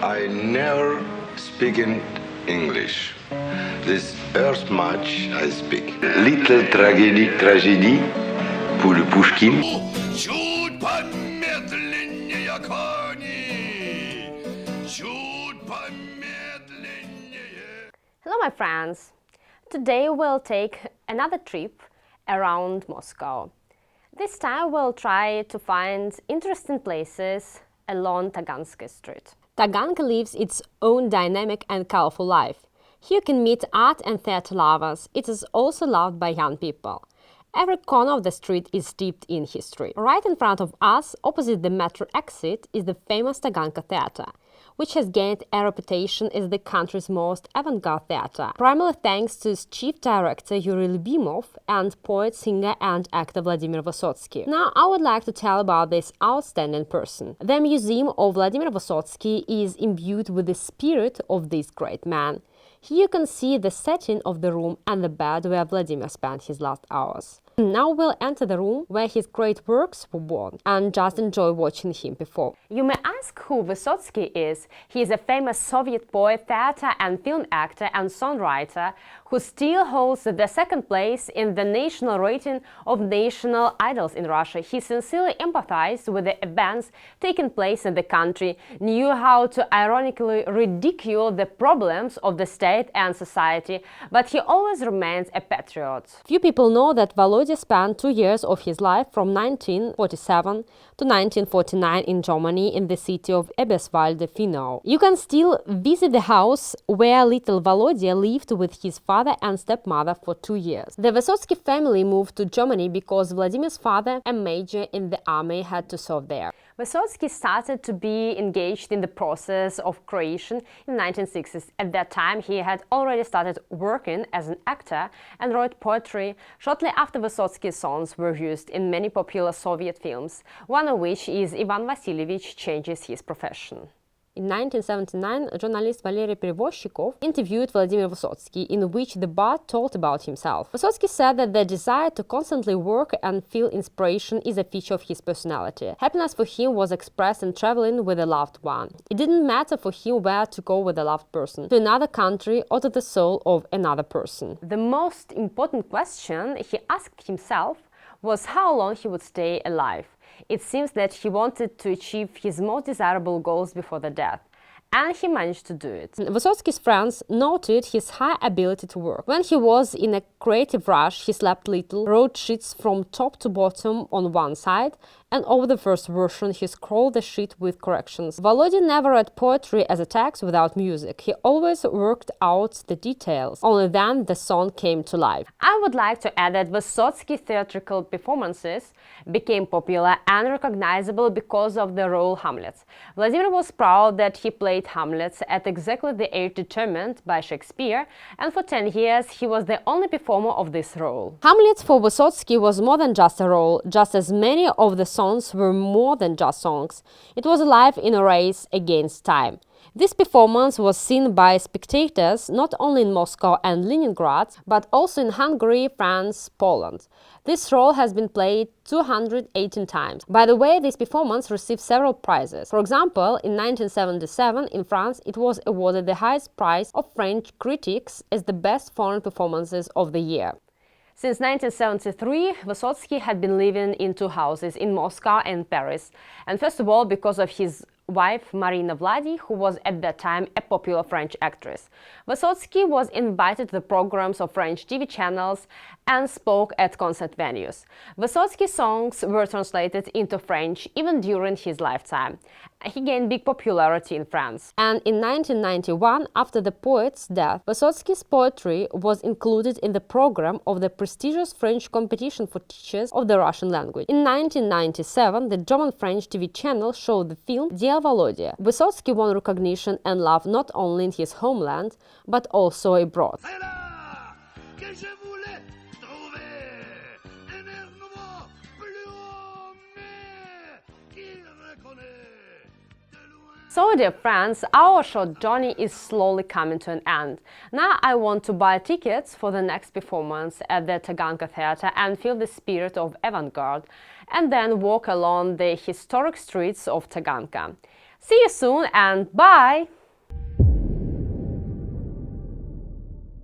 I never speak in English. This first much I speak. Little tragedy pour le Pushkin. Чуть помедленнее, кони, чуть помедленнее. Hello my friends! Today we'll take another trip around Moscow. This time we'll try to find interesting places along Taganskaya Street. Taganka lives its own dynamic and colorful life. Here you can meet art and theater lovers. It is also loved by young people. Every corner of the street is steeped in history. Right in front of us, opposite the metro exit, is the famous Taganka Theater, which has gained a reputation as the country's most avant-garde theater, primarily thanks to its chief director Yuri Lyubimov and poet, singer and actor Vladimir Vysotsky. Now I would like to tell about this outstanding person. The museum of Vladimir Vysotsky is imbued with the spirit of this great man. Here you can see the setting of the room and the bed where Vladimir spent his last hours. Now we'll enter the room where his great works were born and just enjoy watching him perform. You may ask who Vysotsky is. He is a famous Soviet poet, theater and film actor and songwriter who still holds the second place in the national rating of national idols in Russia. He sincerely empathized with the events taking place in the country, knew how to ironically ridicule the problems of the state and society, but he always remains a patriot. Few people know that Volodya spent 2 years of his life from 1947 to 1949 in Germany in the city of Eberswalde-Finau. You can still visit the house where little Volodya lived with his father and stepmother for 2 years. The Vysotsky family moved to Germany because Vladimir's father, a major in the army, had to serve there. Vysotsky started to be engaged in the process of creation in the 1960s. At that time, he had already started working as an actor and wrote poetry. Shortly after, Vysotsky's songs were used in many popular Soviet films, one of which is Ivan Vasilievich Changes His Profession. In 1979, journalist Valery Perevozchikov interviewed Vladimir Vysotsky, in which the bard told about himself. Vysotsky said that the desire to constantly work and feel inspiration is a feature of his personality. Happiness for him was expressed in traveling with a loved one. It didn't matter for him where to go with a loved person, to another country or to the soul of another person. The most important question he asked himself was how long he would stay alive. It seems that he wanted to achieve his most desirable goals before the death, and he managed to do it. Vysotsky's friends noted his high ability to work. When he was in a creative rush, he slept little, wrote sheets from top to bottom on one side, and over the first version he scrolled the sheet with corrections. Volodya never read poetry as a text without music. He always worked out the details. Only then the song came to life. I would like to add that Vysotsky's theatrical performances became popular and recognizable because of the role Hamlet. Vladimir was proud that he played Hamlet at exactly the age determined by Shakespeare, and for 10 years he was the only performer of this role. Hamlet for Vysotsky was more than just a role, just as many of the songs were more than just songs. It was a life in a race against time. This performance was seen by spectators not only in Moscow and Leningrad, but also in Hungary, France, Poland. This role has been played 218 times. By the way, this performance received several prizes. For example, in 1977 in France, it was awarded the highest prize of French critics as the best foreign performances of the year. Since 1973, Vysotsky had been living in 2 houses in Moscow and Paris, and first of all because of his wife Marina Vladi, who was at that time a popular French actress. Vysotsky was invited to the programs of French TV channels and spoke at concert venues. Vysotsky's songs were translated into French even during his lifetime. He gained big popularity in France. And in 1991, after the poet's death, Vysotsky's poetry was included in the program of the prestigious French competition for teachers of the Russian language. In 1997, the German-French TV channel showed the film Dear Volodya. Vysotsky won recognition and love not only in his homeland, but also abroad. So, dear friends, our short journey is slowly coming to an end. Now I want to buy tickets for the next performance at the Taganka Theater and feel the spirit of avant-garde, and then walk along the historic streets of Taganka. See you soon and bye!